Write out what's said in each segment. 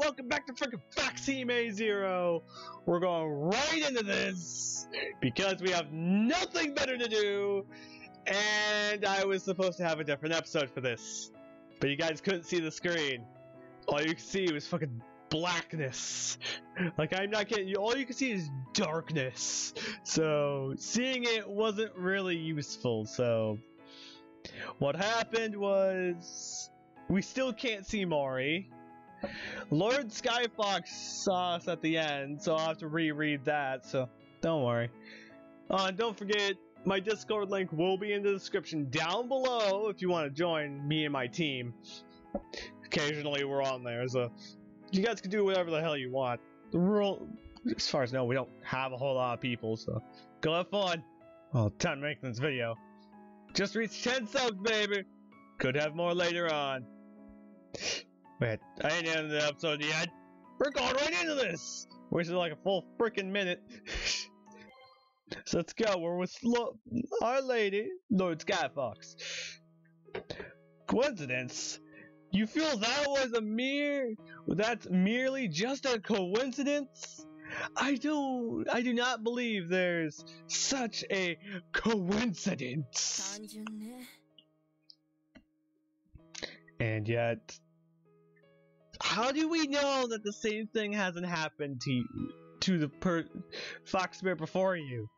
welcome back to freaking Hime Zero. We're going right into this because we have nothing better to do, and I was supposed to have a different episode for this, but you guys couldn't see the screen. All you could see was fucking blackness. Like, I'm not kidding you, all you can see is darkness. So seeing it wasn't really useful. So what happened was we still can't see Maury. Lord Skyfox saw us at the end, so I'll have to reread that, so don't worry. And don't forget, my Discord link will be in the description down below if you want to join me and my team. Occasionally we're on there, so you guys can do whatever the hell you want. The rule, as far as I know, we don't have a whole lot of people, so go have fun. Well, time to make this video. Just reached 10 subs, baby! Could have more later on. Wait, I ain't ended the episode yet. We're going right into this! Wasted like a full freaking minute. So let's go. We're with Our Lady, Lord Skyfox. Coincidence? You feel that's merely just a coincidence? I do not believe there's such a coincidence. And yet, how do we know that the same thing hasn't happened to the Fox Bear before you?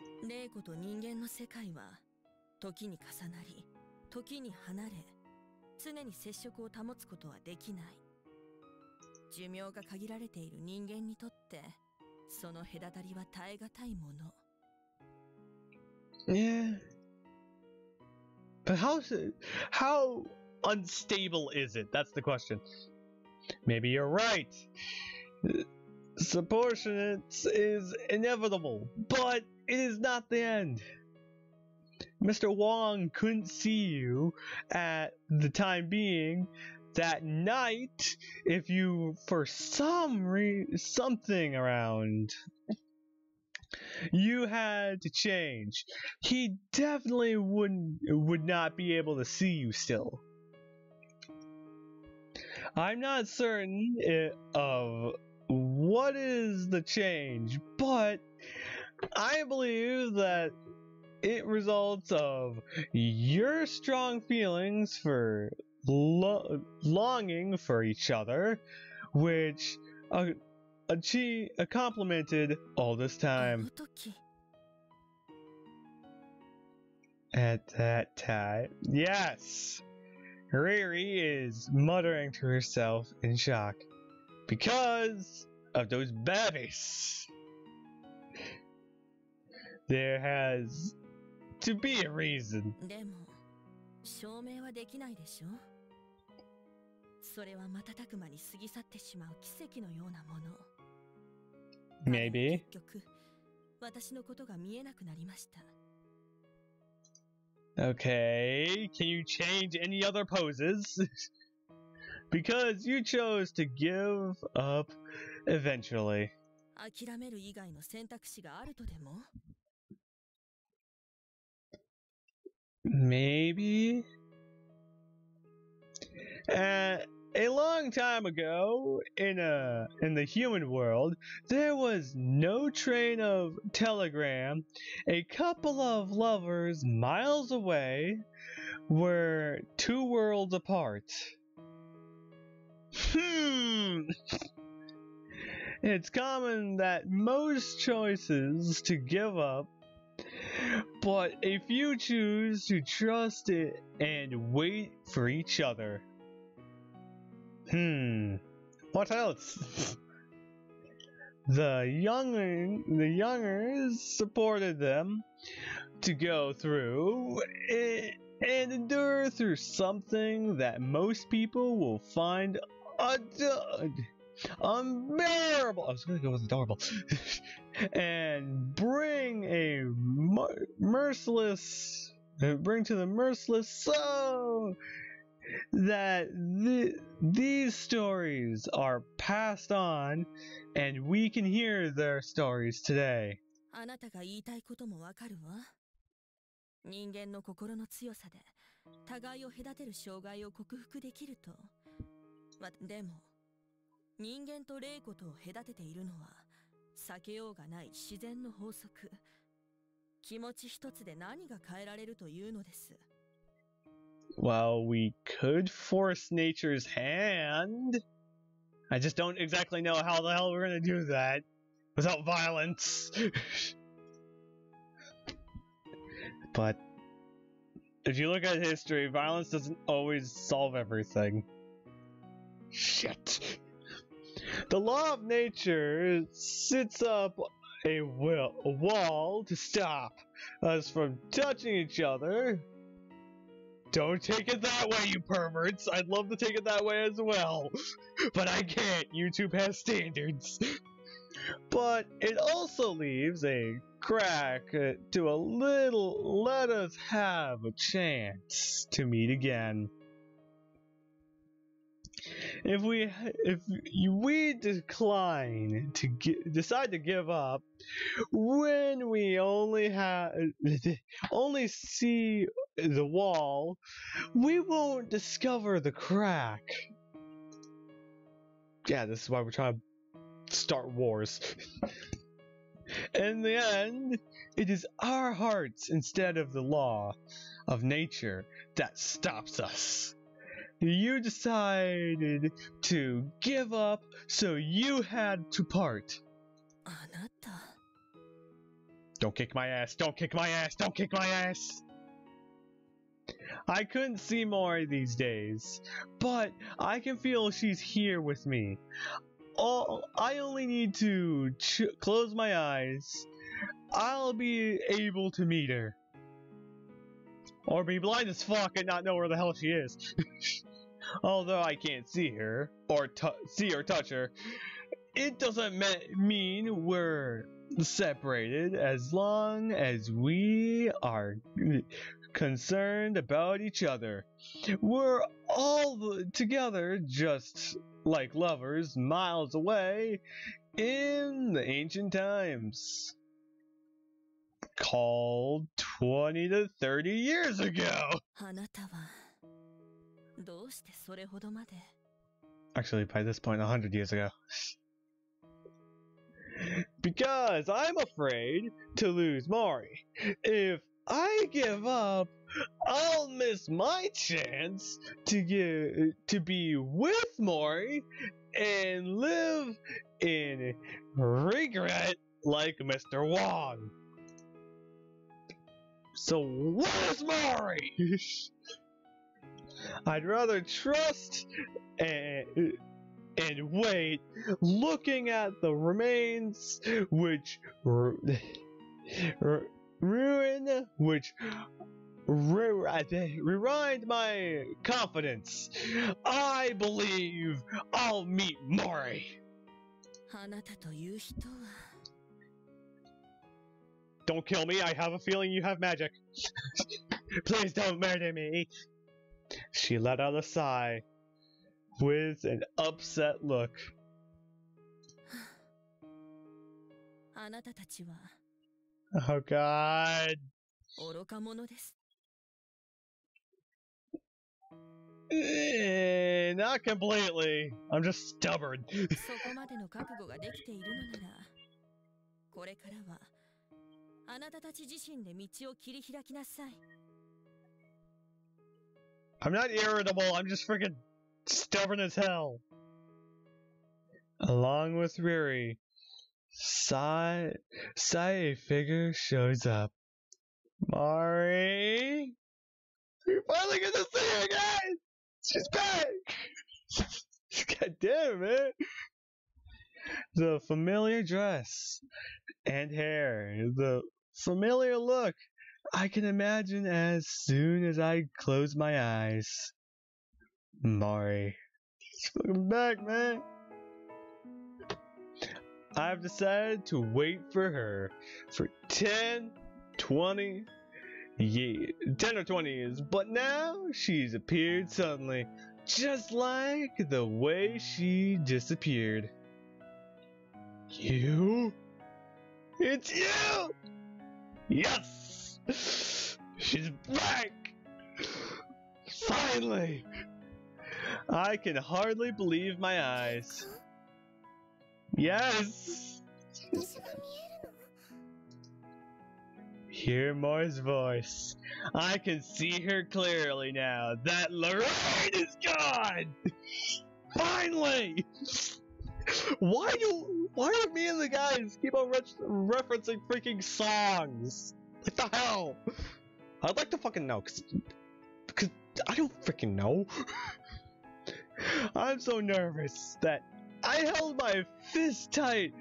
Yeah. But how unstable is it? That's the question. Maybe you're right. Subordinates is inevitable, but it is not the end. Mr. Wong couldn't see you at the time being that night if you, for something around, you had to change. He definitely would not be able to see you still. I'm not certain of what is the change, but I believe that it results of your strong feelings for longing for each other, which complemented all this time. At that time, yes. Riri is muttering to herself in shock because of those babies. There has to be a reason. Maybe. Okay, can you change any other poses? Because you chose to give up eventually. Maybe? A long time ago, in the human world, there was no train of telegram. A couple of lovers miles away were 2 worlds apart. It's common that most choices to give up, but a few choose to trust it and wait for each other. What else? The youngers supported them to go through and endure through something that most people will find unbearable. I was gonna go with adorable. And bring to the merciless so that these stories are passed on and we can hear their stories today. 人間と霊子とを隔てているのは避けようがない自然の法則。気持ち一つで何が変えられるというのです。 Well, we could force nature's hand. I just don't exactly know how the hell we're gonna do that without violence. But if you look at history, violence doesn't always solve everything. Shit. The law of nature sets up a wall to stop us from touching each other. Don't take it that way, you perverts. I'd love to take it that way as well. But I can't. YouTube has standards. But it also leaves a crack to a little let us have a chance to meet again. If we decline to decide to give up when we only see the wall, we won't discover the crack. Yeah, this is why we're trying to start wars. In the end, it is our hearts instead of the law of nature that stops us. You decided to give up, so you had to part. あなた。 Don't kick my ass, don't kick my ass, don't kick my ass! I couldn't see Mori these days, but I can feel she's here with me. I only need to close my eyes. I'll be able to meet her. Or be blind as fuck and not know where the hell she is. Although I can't see her, or see or touch her, it doesn't mean we're separated as long as we are concerned about each other. We're all together just like lovers miles away in the ancient times. Called 20 to 30 years ago. あなたはどうしてそれほどまで。 Actually, by this point, 100 years ago. Because I'm afraid to lose Mori. If I give up, I'll miss my chance to be with Mori and live in regret like Mr. Wong. So where's Mori? I'd rather trust and wait, looking at the remains which rewind my confidence. I believe I'll meet Mori. あなたという人は。 Don't kill me, I have a feeling you have magic. Please don't murder me. She let out a sigh with an upset look. あなたたちは Oh god. 愚か者です。 Not completely. I'm just stubborn. そこまでの覚悟ができているのなら、これからはあなたたち自身で道を切り開きなさい。 I'm not irritable, I'm just freaking stubborn as hell. Along with Riri, Sai figure shows up. Mari? We're finally gonna see her again! She's back! God damn it! The familiar dress and hair, the familiar look. I can imagine as soon as I close my eyes. Mari. She's fucking back, man. I've decided to wait for her for 10 or 20 years, but now she's appeared suddenly, just like the way she disappeared. You? It's you! Yes! She's back! Finally! I can hardly believe my eyes. Yes! 私が見えるの？ Hear Moore's voice. I can see her clearly now. That Lorraine is gone! Finally! Why do me and the guys keep on referencing freaking songs? What the hell? I'd like to fucking know, cause I don't freaking know. I'm so nervous that I held my fist tight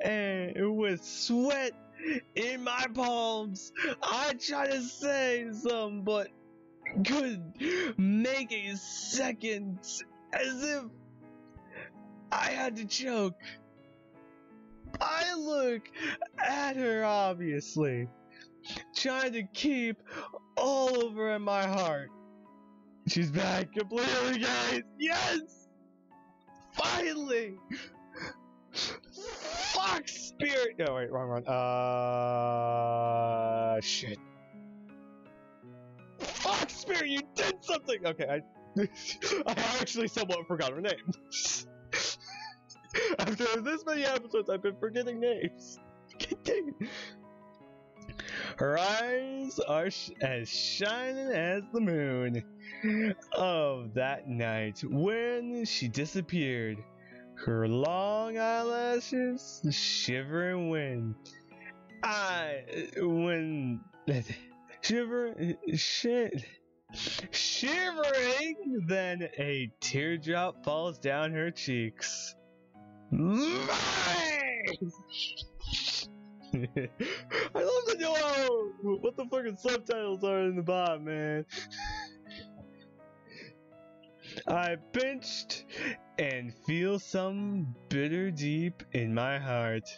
and with sweat in my palms, I tried to say something, but couldn't make a second, as if I had to choke. I look at her, obviously, trying to keep all over in my heart. She's back completely, guys. Yes! Finally! Fuck, spirit! No, wait, wrong one. Shit. Fuck, spirit, you did something! Okay, I actually somewhat forgot her name. After this many episodes, I've been forgetting names. Dang it. Her eyes are as shining as the moon of that night when she disappeared. Her long eyelashes shivering shivering, then a teardrop falls down her cheeks. Mine! I love to know what the fucking subtitles are in the bottom, man. I pinched and feel some bitter deep in my heart.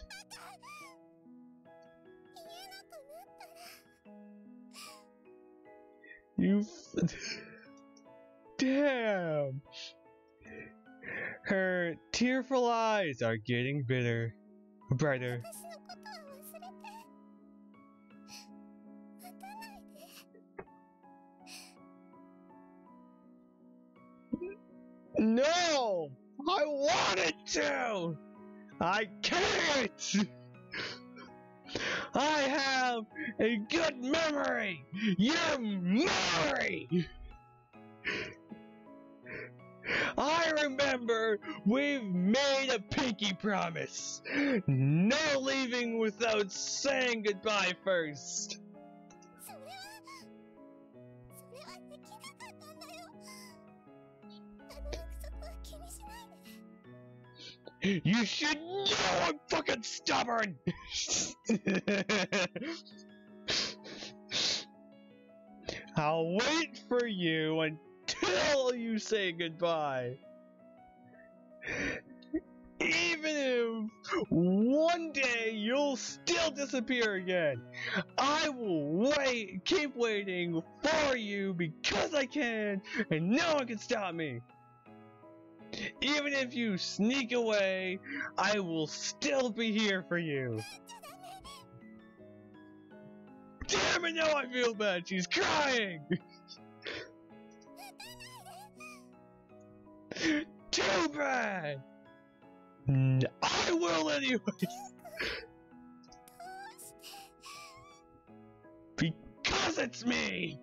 Damn! Her tearful eyes are getting brighter. 私のことは忘れて。待たないで。 No! I wanted to! I can't! I have a good memory! Your memory! I remember we've made a pinky promise. No leaving without saying goodbye first. それはできなかったんだよ。あの約束は気にしないで。 You should know I'm fucking stubborn! I'll wait for you until you say goodbye. Even if one day you'll still disappear again, I will keep waiting for you because I can, and no one can stop me. Even if you sneak away, I will still be here for you. Damn it, now I feel bad. She's crying. Too bad. I will anyways. Because it's me.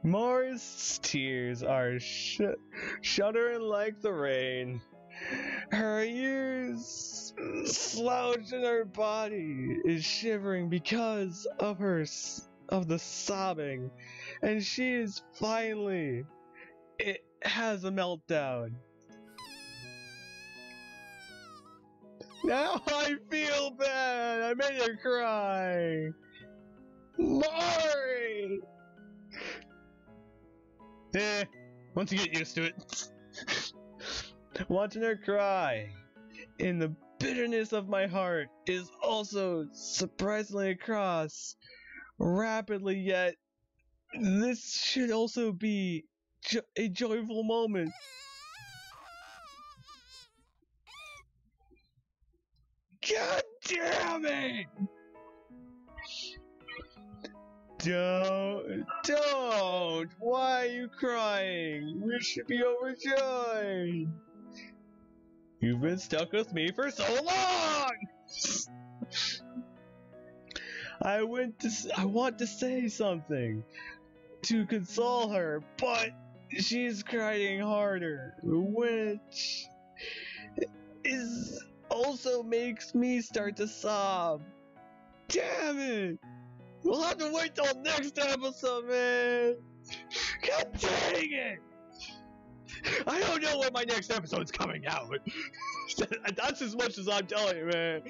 Mars' tears are shuddering like the rain. Her ears slouch and her body is shivering because of the sobbing, and she is finally has a meltdown. Now I feel bad. I made her cry. Mari! Once you get used to it. Watching her cry in the bitterness of my heart is also surprisingly across rapidly, yet this should also be a joyful moment. God damn it! Don't! Why are you crying? We should be overjoyed! You've been stuck with me for so long! I want to say something to console her, but she's crying harder, which also makes me start to sob. Damn it! We'll have to wait till next episode, man! God dang it! I don't know when my next episode's coming out. That's as much as I'm telling you, man.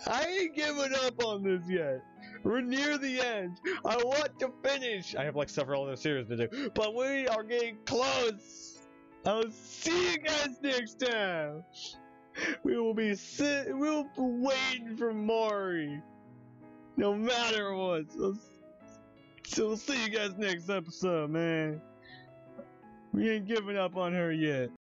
I ain't giving up on this yet. We're near the end. I want to finish. I have like several other series to do, but we are getting close. I'll see you guys next time. We'll be waiting for Mari, no matter what. So we'll see you guys next episode, man. We ain't giving up on her yet.